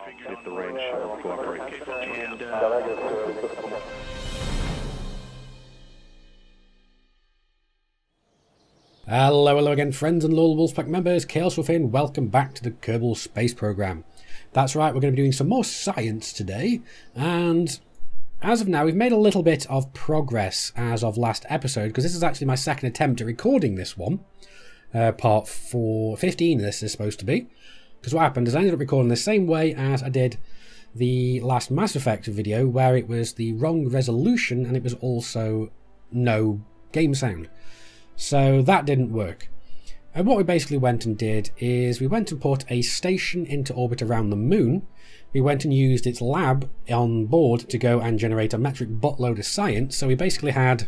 if the range cooperates. And, hello again, friends and loyal Wolfpack members. Chaos Within, welcome back to the Kerbal Space Program. That's right, we're going to be doing some more science today, and as of now we've made a little bit of progress as of last episode, because this is actually my second attempt at recording this one. Part 15 this is supposed to be, because what happened is I ended up recording the same way as I did the last Mass Effect video, where it was the wrong resolution and it was also no game sound. So that didn't work. And what we basically went and did is we went and put a station into orbit around the moon. We went and used its lab on board to go and generate a metric buttload of science. So we basically had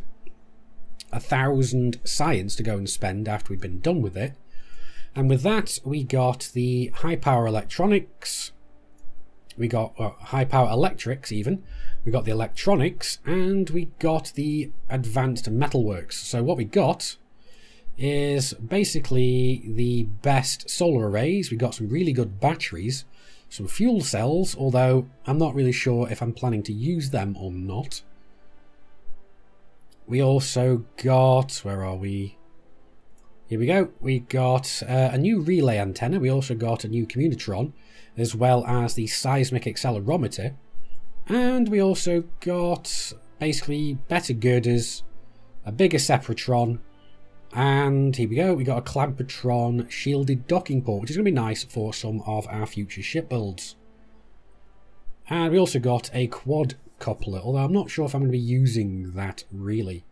1,000 science to go and spend after we'd been done with it. And with that we got the high power electronics. We got high power electrics even. We got the electronics, and we got the advanced metalworks. So what we got is basically the best solar arrays. We got some really good batteries, some fuel cells, although I'm not really sure if I'm planning to use them or not. We also got, where are we? Here we go. We got a new relay antenna. We also got a new communitron, as well as the seismic accelerometer. And we also got basically better girders, a bigger separatron, and here we go, we got a clampetron shielded docking port, which is going to be nice for some of our future ship builds. And we also got a quad coupler, although I'm not sure if I'm going to be using that really.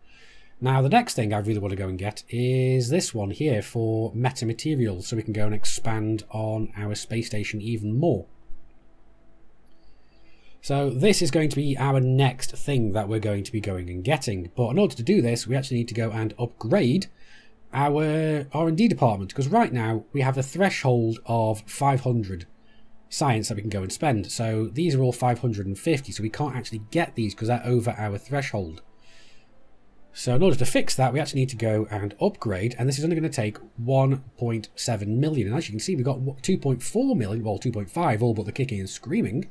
Now the next thing I really want to go and get is this one here for metamaterials, so we can go and expand on our space station even more. So this is going to be our next thing that we're going to be going and getting. But in order to do this, we actually need to go and upgrade our R&D department, because right now we have a threshold of 500 science that we can go and spend. So these are all 550, so we can't actually get these because they're over our threshold. So in order to fix that, we actually need to go and upgrade, and this is only going to take 1.7 million. And as you can see, we've got 2.4 million, well 2.5, all but the kicking and screaming.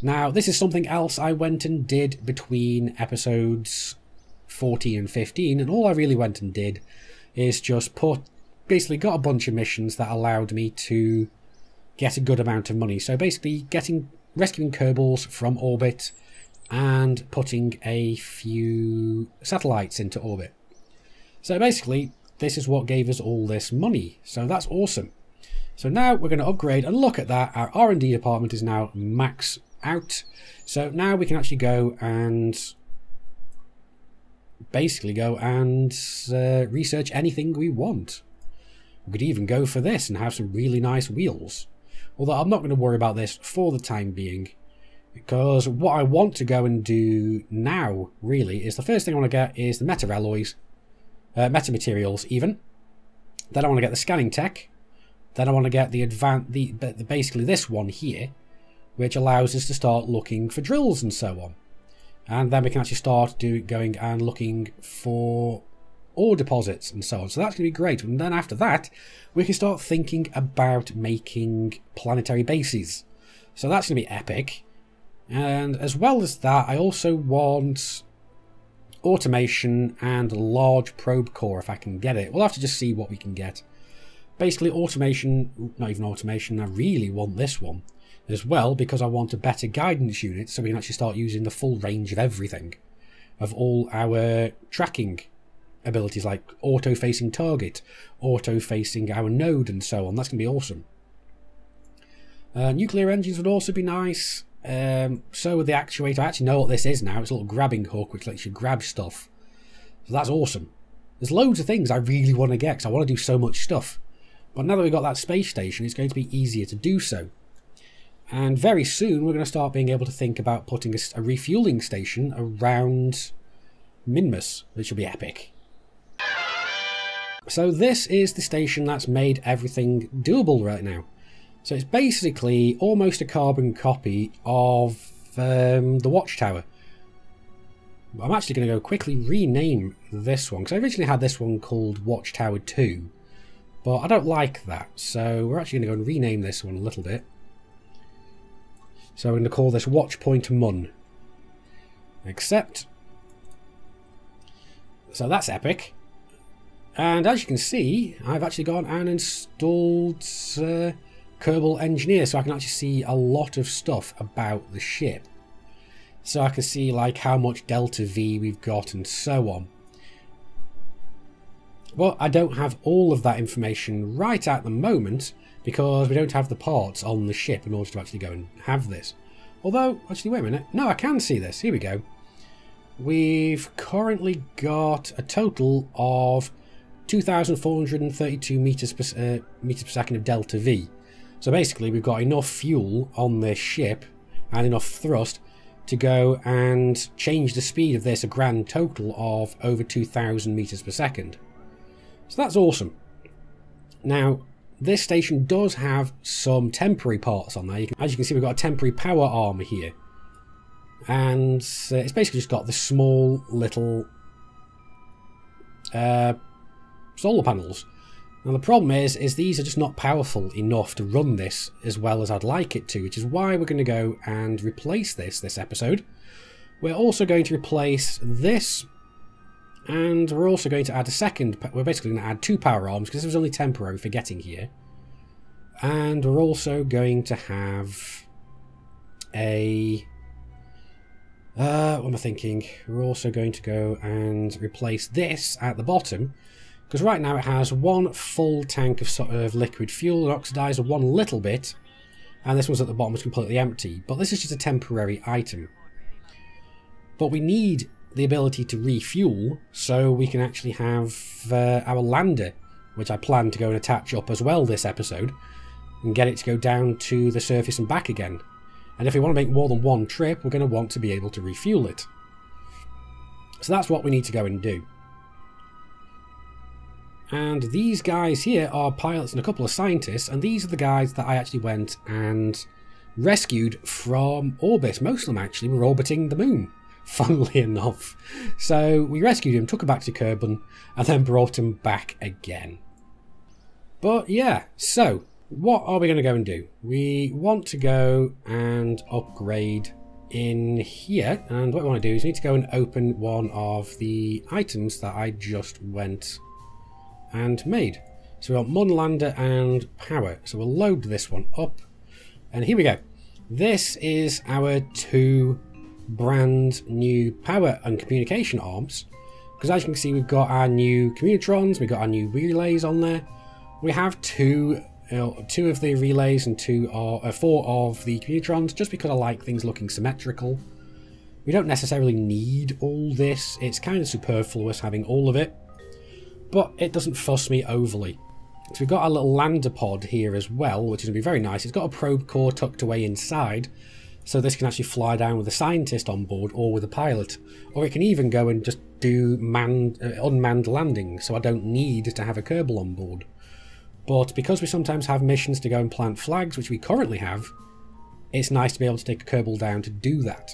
Now, this is something else I went and did between episodes 14 and 15, and all I really went and did is just basically got a bunch of missions that allowed me to get a good amount of money. So basically rescuing Kerbals from orbit and putting a few satellites into orbit. So basically, this is what gave us all this money. So that's awesome. So now we're going to upgrade, and look at that, our R&D department is now max out. So now we can actually go and basically research anything we want. We could even go for this and have some really nice wheels, although I'm not going to worry about this for the time being, because what I want to go and do now really is, the first thing I want to get is the metamaterials even. Then I want to get the scanning tech. Then I want to get the basically this one here, which allows us to start looking for drills and so on. And then we can actually start going and looking for ore deposits and so on. So that's going to be great. And then after that, we can start thinking about making planetary bases. So that's going to be epic. And as well as that, I also want automation and a large probe core if I can get it. We'll have to just see what we can get. Basically automation, not even automation, I really want this one as well, because I want a better guidance unit so we can actually start using the full range of everything, of all our tracking abilities, like auto-facing target, auto-facing our node and so on. That's going to be awesome. Nuclear engines would also be nice. So with the actuator, I actually know what this is now. It's a little grabbing hook which lets you grab stuff. So that's awesome. There's loads of things I really want to get because I want to do so much stuff. But now that we've got that space station, it's going to be easier to do so. And very soon we're going to start being able to think about putting a refueling station around Minmus, which will be epic. So this is the station that's made everything doable right now. So it's basically almost a carbon copy of the Watchtower. I'm actually going to go quickly rename this one, because I originally had this one called Watchtower 2, but I don't like that, so we're actually going to go and rename this one a little bit. So we're going to call this Watchpoint Mun. Accept. So that's epic. And as you can see, I've actually gone and installed Kerbal Engineer, so I can actually see a lot of stuff about the ship. So I can see like how much Delta V we've got and so on. But I don't have all of that information right at the moment because we don't have the parts on the ship in order to actually go and have this. Although, actually wait a minute, no, I can see this, here we go. We've currently got a total of 2,432 meters per second of Delta V. So basically we've got enough fuel on this ship and enough thrust to go and change the speed of this a grand total of over 2,000 meters per second. So that's awesome. Now, this station does have some temporary parts on there. As you can see, we've got a temporary power arm here. And it's basically just got the small little solar panels. Now the problem is these are just not powerful enough to run this as well as I'd like it to, which is why we're going to go and replace this episode. We're also going to replace this, and we're also going to add a second. We're basically going to add 2 power arms because this was only temporary for getting here. And we're also going to have a... what am I thinking? We're also going to go and replace this at the bottom, because right now it has 1 full tank of sort of liquid fuel and oxidizer, 1 little bit, and this one's at the bottom is completely empty. But this is just a temporary item. But we need the ability to refuel so we can actually have our lander, which I plan to go and attach up as well this episode, and get it to go down to the surface and back again. And if we want to make more than 1 trip, we're going to want to be able to refuel it. So that's what we need to go and do. And these guys here are pilots and a couple of scientists, and these are the guys that I actually went and rescued from orbit. Most of them actually were orbiting the moon, funnily enough. So we rescued him, took him back to Kerbal, and then brought him back again. But yeah, so what are we going to go and do? We want to go and upgrade in here, and what we want to do is we need to go and open one of the items that I just went and made. So we want Mun Lander and Power. So we'll load this one up, and here we go. This is our 2 brand new power and communication arms, because as you can see we've got our new communitrons, we've got our new relays on there. We have 2 of the relays and 4 of the communitrons, just because I like things looking symmetrical. We don't necessarily need all this, it's kind of superfluous having all of it, but it doesn't fuss me overly. So we've got our little lander pod here as well, which is going to be very nice. It's got a probe core tucked away inside, so this can actually fly down with a scientist on board or with a pilot, or it can even go and just do unmanned landings, so I don't need to have a Kerbal on board. But because we sometimes have missions to go and plant flags, which we currently have, it's nice to be able to take a Kerbal down to do that.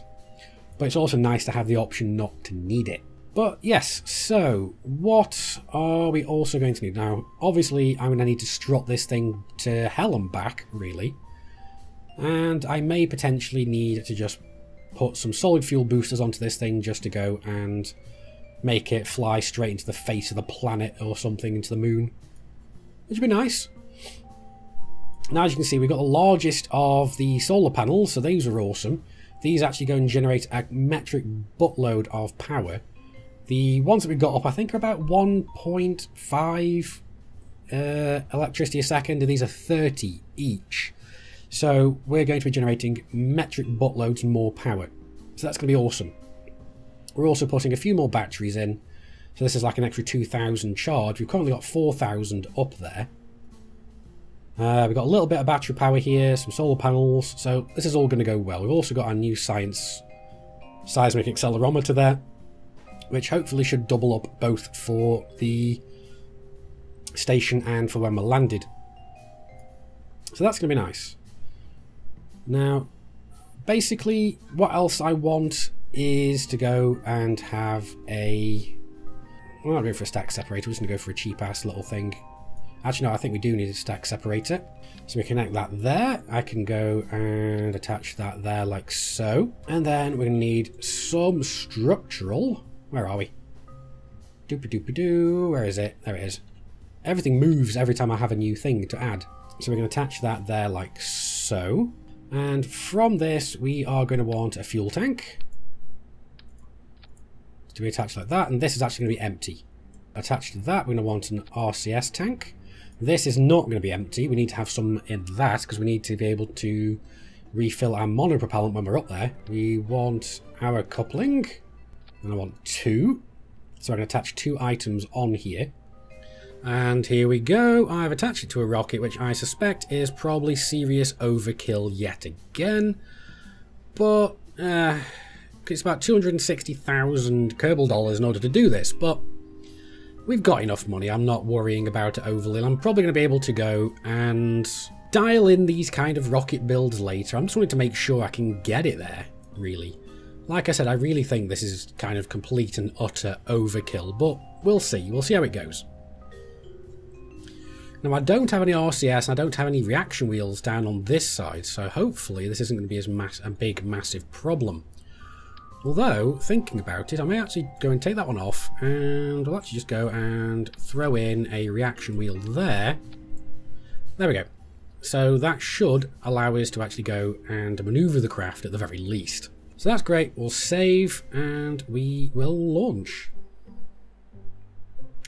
But it's also nice to have the option not to need it. But yes, so what are we also going to need? Now, obviously, I'm going to need to strut this thing to hell and back, really. And I may potentially need to just put some solid fuel boosters onto this thing just to go and make it fly straight into the face of the planet or something, into the moon. Which would be nice. Now, as you can see, we've got the largest of the solar panels, so these are awesome. These actually go and generate a metric buttload of power. The ones that we've got up, I think, are about 1.5 electricity a second, and these are 30 each. So we're going to be generating metric buttloads more power. So that's going to be awesome. We're also putting a few more batteries in. So this is like an extra 2,000 charge. We've currently got 4,000 up there. We've got a little bit of battery power here, some solar panels. So this is all going to go well. We've also got our new science seismic accelerometer there, which hopefully should double up both for the station and for when we're landed. So that's going to be nice. Now, basically, what else I want is to go and have a... I'm not going for a stack separator, we're just going to go for a cheap-ass little thing. Actually, no, I think we do need a stack separator. So we connect that there. I can go and attach that there like so. And then we're going to need some structural... Where are we? Doop-a-doop-a-doo. Where is it? There it is. Everything moves every time I have a new thing to add. So we're going to attach that there like so. And from this, we are going to want a fuel tank. To be attached like that. And this is actually going to be empty. Attached to that, we're going to want an RCS tank. This is not going to be empty. We need to have some in that because we need to be able to refill our monopropellant when we're up there. We want our coupling. And I want 2. So I'm going to attach 2 items on here. And here we go. I've attached it to a rocket, which I suspect is probably serious overkill yet again. But it's about 260,000 Kerbal dollars in order to do this. But we've got enough money. I'm not worrying about it overly. I'm probably going to be able to go and dial in these kind of rocket builds later. I'm just wanting to make sure I can get it there, really. Like I said, I really think this is kind of complete and utter overkill, but we'll see. We'll see how it goes. Now, I don't have any RCS, and I don't have any reaction wheels down on this side, so hopefully this isn't going to be a big, massive problem. Although, thinking about it, I may actually go and take that one off, and we'll actually just go and throw in a reaction wheel there. There we go. So that should allow us to actually go and manoeuvre the craft at the very least. So that's great. We'll save, and we will launch.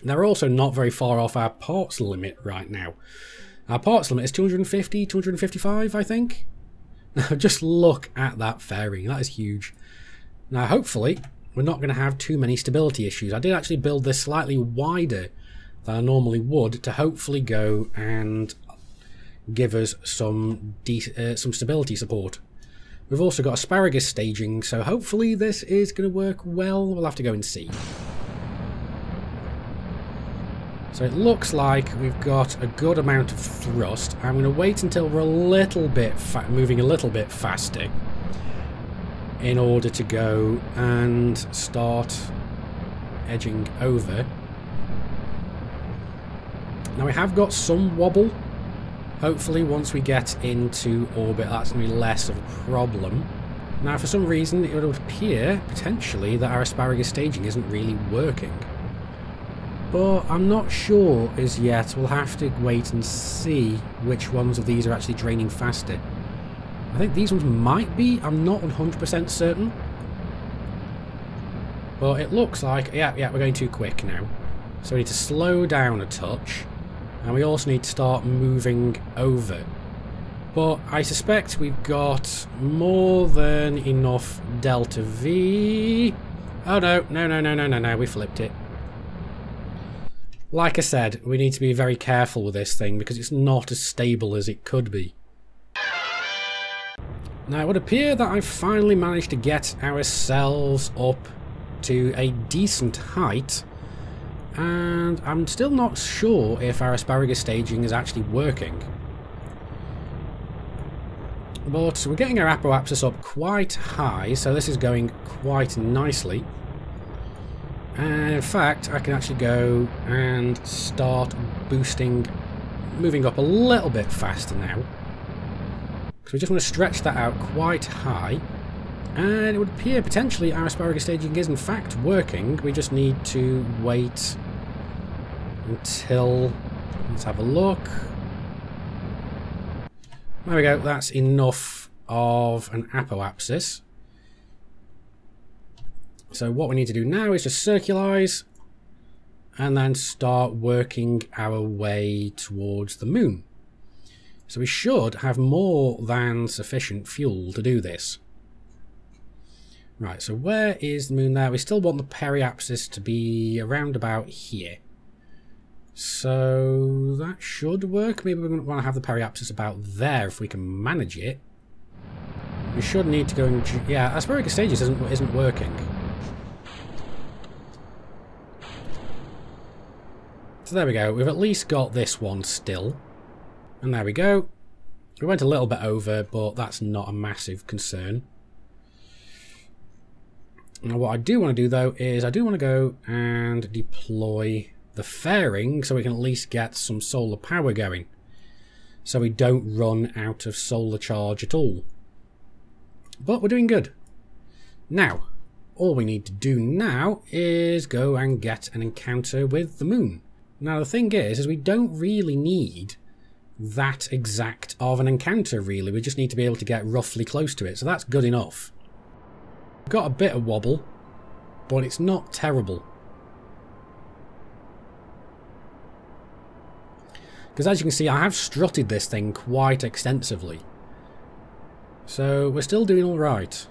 Now, we're also not very far off our parts limit right now. Our parts limit is 250, 255, I think. Now, just look at that fairing. That is huge. Now, hopefully, we're not going to have too many stability issues. I did actually build this slightly wider than I normally would to hopefully go and give us some stability support. We've also got asparagus staging, so hopefully this is going to work well. We'll have to go and see. So it looks like we've got a good amount of thrust. I'm going to wait until we're a little bit moving a little bit faster in order to go and start edging over. Now we have got some wobble. Hopefully once we get into orbit that's going to be less of a problem. Now for some reason it would appear potentially that our asparagus staging isn't really working. But I'm not sure as yet. We'll have to wait and see which ones of these are actually draining faster. I think these ones might be. I'm not 100% certain. But it looks like... Yeah, we're going too quick now. So we need to slow down a touch. And we also need to start moving over. But I suspect we've got more than enough delta V. Oh no, we flipped it. Like I said, we need to be very careful with this thing because it's not as stable as it could be. Now it would appear that I've finally managed to get ourselves up to a decent height, and I'm still not sure if our asparagus staging is actually working. But we're getting our apoapsis up quite high, so this is going quite nicely. And in fact, I can actually go and start boosting, moving up a little bit faster now. So we just want to stretch that out quite high. And it would appear potentially our asparagus staging is in fact working. We just need to wait until... Let's have a look. There we go, that's enough of an apoapsis. So what we need to do now is just circularize and then start working our way towards the moon. So we should have more than sufficient fuel to do this. Right, so where is the moon there? We still want the periapsis to be around about here. So that should work. Maybe we're going to want to have the periapsis about there if we can manage it. We should need to go and... Yeah, asparagus stages isn't working. So there we go, we've at least got this one still. And there we go. We went a little bit over, but that's not a massive concern. Now what I do want to do though is I do want to go and deploy the fairing so we can at least get some solar power going, so we don't run out of solar charge at all. But we're doing good. Now, all we need to do now is go and get an encounter with the moon. Now the thing is we don't really need that exact of an encounter really, we just need to be able to get roughly close to it, so that's good enough. We've got a bit of wobble, but it's not terrible. Because as you can see, I have strutted this thing quite extensively. So we're still doing alright.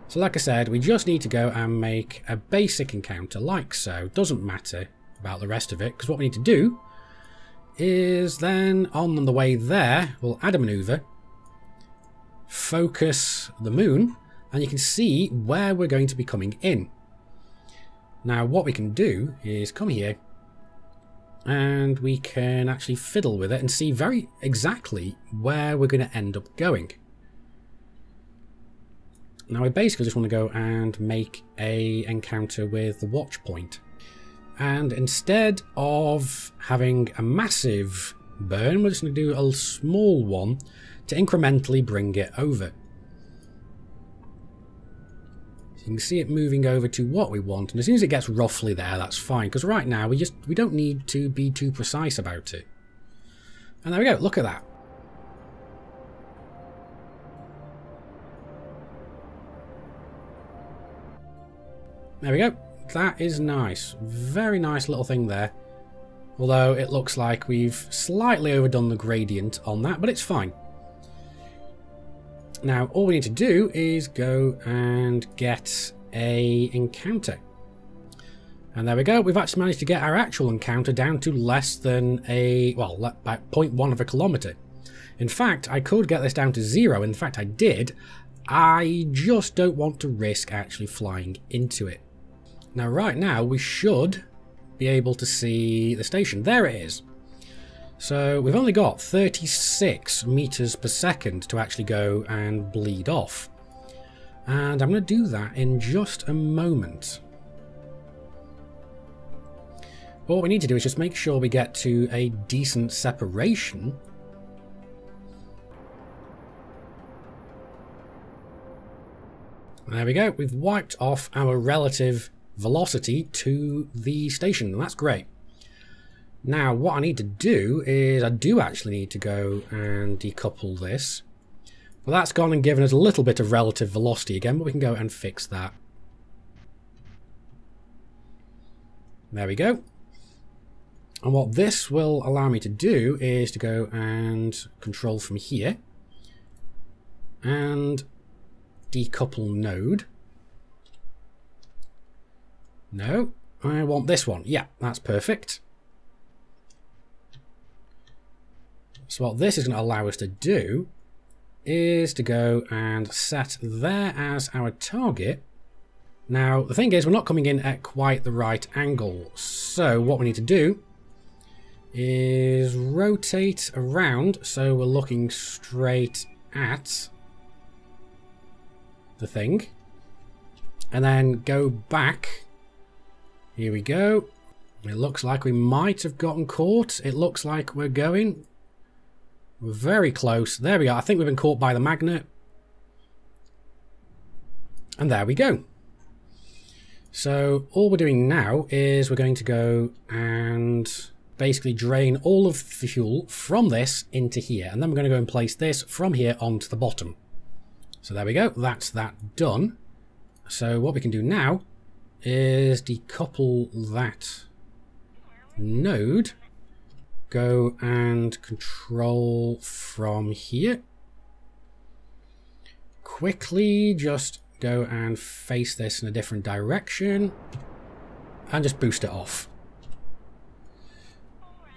So like I said, we just need to go and make a basic encounter like so. Doesn't matter about the rest of it, because what we need to do is then on the way there, we'll add a maneuver, focus the moon, and you can see where we're going to be coming in. Now what we can do is come here, and we can actually fiddle with it and see very exactly where we're going to end up going. Now we basically just want to go and make a encounter with the Watchpoint. And instead of having a massive burn, we're just going to do a small one to incrementally bring it over. So you can see it moving over to what we want, and as soon as it gets roughly there, that's fine, because right now we don't need to be too precise about it. And there we go, look at that. There we go. That is nice. Very nice little thing there. Although it looks like we've slightly overdone the gradient on that, but it's fine. Now all we need to do is go and get a encounter. And there we go. We've actually managed to get our actual encounter down to less than about 0.1 of a kilometre. In fact, I could get this down to 0. In fact, I did. I just don't want to risk actually flying into it. Now right now we should be able to see the station. There it is. So we've only got 36 meters per second to actually go and bleed off. And I'm going to do that in just a moment. But what we need to do is just make sure we get to a decent separation. There we go. We've wiped off our relative velocity to the station, and that's great. Now what I need to do is I do actually need to go and decouple this. Well, that's gone and given us a little bit of relative velocity again, but we can go and fix that. There we go. And what this will allow me to do is to go and control from here and decouple node. No, I want this one. Yeah, that's perfect. So what this is going to allow us to do is to go and set there as our target. Now, the thing is, we're not coming in at quite the right angle. So what we need to do is rotate around so we're looking straight at the thing. And then go back. Here we go. It looks like we might have gotten caught. It looks like we're going. We're very close. There we are. I think we've been caught by the magnet. And there we go. So all we're doing now is we're going to go and basically drain all of the fuel from this into here. And then we're going to go and place this from here onto the bottom. So there we go. That's that done. So what we can do now is decouple that node, go and control from here, quickly just go and face this in a different direction and just boost it off.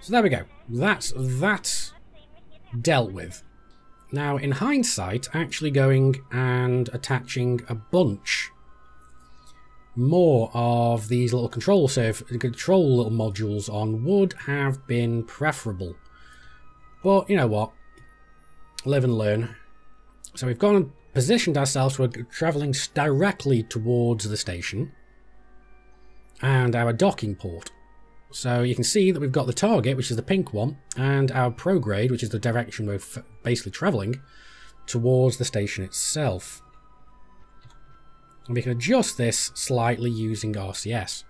So there we go, that's that dealt with. Now in hindsight, actually going and attaching a bunch more of these little control little modules on would have been preferable. But you know what? Live and learn. So we've gone and positioned ourselves. We're travelling directly towards the station and our docking port. So you can see that we've got the target, which is the pink one, and our prograde, which is the direction we're basically travelling towards the station itself. And we can adjust this slightly using RCS.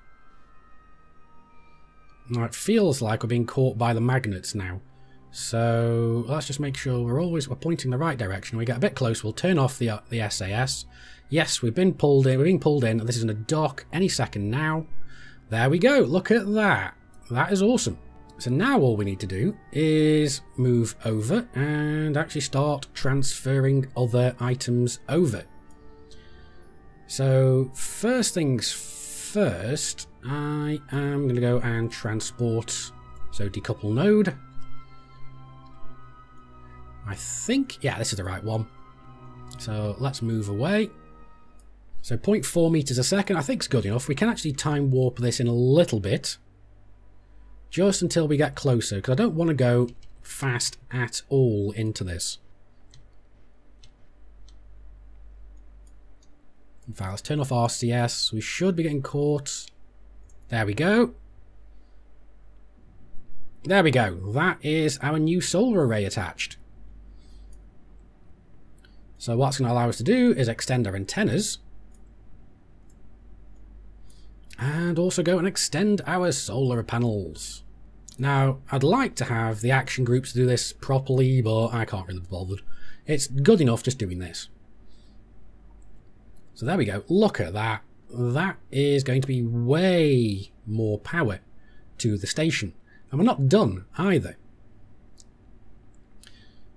Now it feels like we're being caught by the magnets now. So let's just make sure we're pointing the right direction. When we get a bit close, we'll turn off the SAS. Yes, we've been pulled in. We're being pulled in. This is in a dock any second now. There we go. Look at that. That is awesome. So now all we need to do is move over and actually start transferring other items over. So first things first, I am going to go and transport. So decouple node. I think, yeah, this is the right one. So let's move away. So 0.4 meters a second, I think is good enough. We can actually time warp this in a little bit. Just until we get closer, because I don't want to go fast at all into this. In fact, let's turn off RCS. We should be getting caught. There we go. There we go. That is our new solar array attached. So what it's going to allow us to do is extend our antennas. And also go and extend our solar panels. Now, I'd like to have the action groups do this properly, but I can't really be bothered. It's good enough just doing this. So there we go. Look at that. That is going to be way more power to the station. And we're not done either.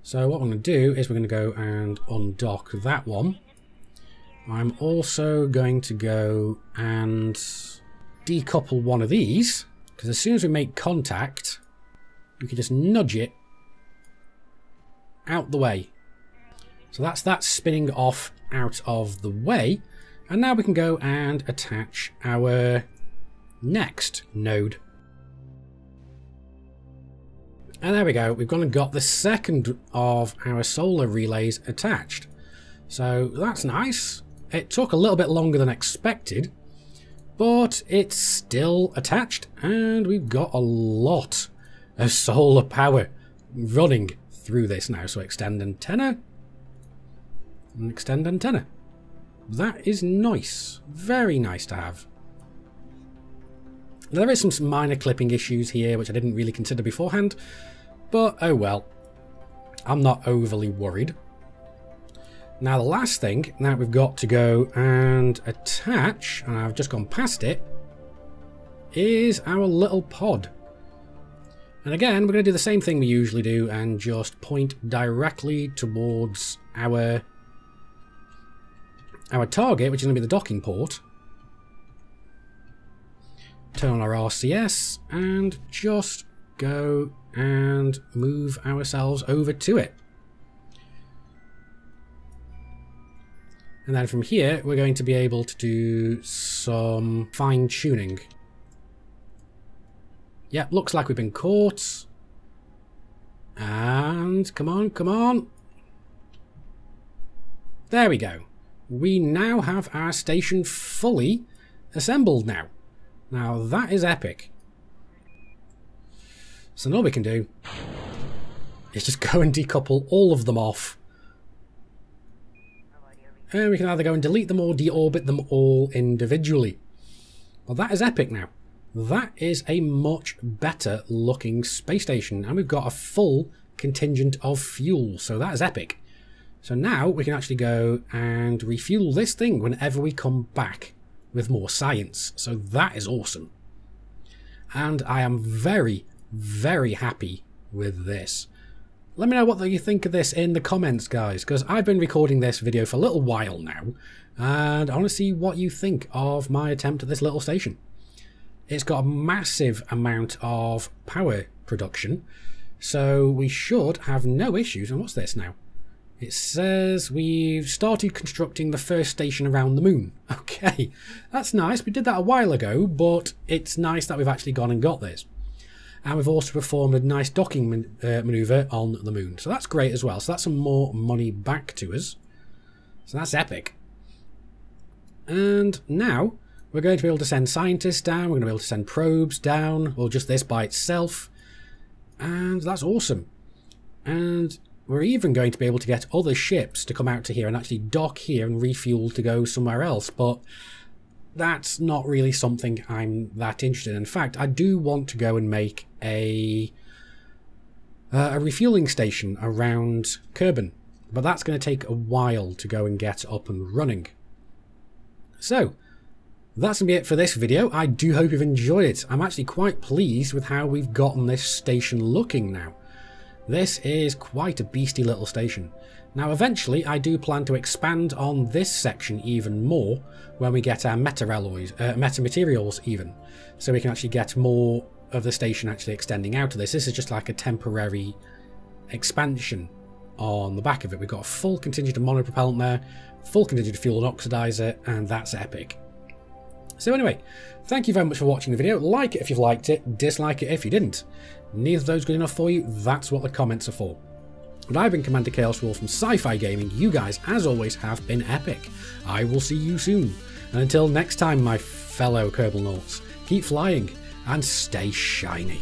So what we're going to do is we're going to go and undock that one. I'm also going to go and decouple one of these, because as soon as we make contact, we can just nudge it out the way. So that's that spinning off out of the way. And now we can go and attach our next node. And there we go, we've gone and got the second of our solar relays attached. So that's nice. It took a little bit longer than expected, but it's still attached, and we've got a lot of solar power running through this now. So extend antenna, and extend antenna. That is nice, very nice to have. There is some minor clipping issues here, which I didn't really consider beforehand, but oh well, I'm not overly worried. Now the last thing that we've got to go and attach, and I've just gone past it, is our little pod. And again, we're going to do the same thing we usually do and just point directly towards our target, which is going to be the docking port. Turn on our RCS and just go and move ourselves over to it. And then from here, we're going to be able to do some fine tuning. Yeah, looks like we've been caught. And come on, come on. There we go. We now have our station fully assembled now. Now that is epic. So now all we can do is just go and decouple all of them off. And we can either go and delete them or deorbit them all individually. Well, that is epic now. That is a much better looking space station. And we've got a full contingent of fuel. So that is epic. So now we can actually go and refuel this thing whenever we come back with more science. So that is awesome. And I am very, very happy with this. Let me know what you think of this in the comments, guys, because I've been recording this video for a little while now, and I want to see what you think of my attempt at this little station. It's got a massive amount of power production, so we should have no issues. And what's this now? It says we've started constructing the first station around the moon. Okay, that's nice. We did that a while ago, but it's nice that we've actually gone and got this. And we've also performed a nice docking maneuver on the moon. So that's great as well. So that's some more money back to us. So that's epic. And now We're going to be able to send scientists down, we're going to be able to send probes down, or just this by itself. And that's awesome. And we're even going to be able to get other ships to come out to here and actually dock here and refuel to go somewhere else. But that's not really something I'm that interested in. In fact, I do want to go and make a refueling station around Kerbal. But that's going to take a while to go and get up and running. So, that's going to be it for this video. I do hope you've enjoyed it. I'm actually quite pleased with how we've gotten this station looking now. This is quite a beastly little station. Now eventually I do plan to expand on this section even more when we get our meta materials even. So we can actually get more of the station actually extending out of this. This is just like a temporary expansion on the back of it. We've got a full contingent of monopropellant there, full contingent of fuel and oxidizer, and that's epic. So anyway, thank you very much for watching the video. Like it if you've liked it, dislike it if you didn't. Neither of those good enough for you, that's what the comments are for. But I've been Commander Chaos Wolf from Sci-Fi Gaming. You guys, as always, have been epic. I will see you soon. And until next time, my fellow Kerbal Nauts, keep flying and stay shiny.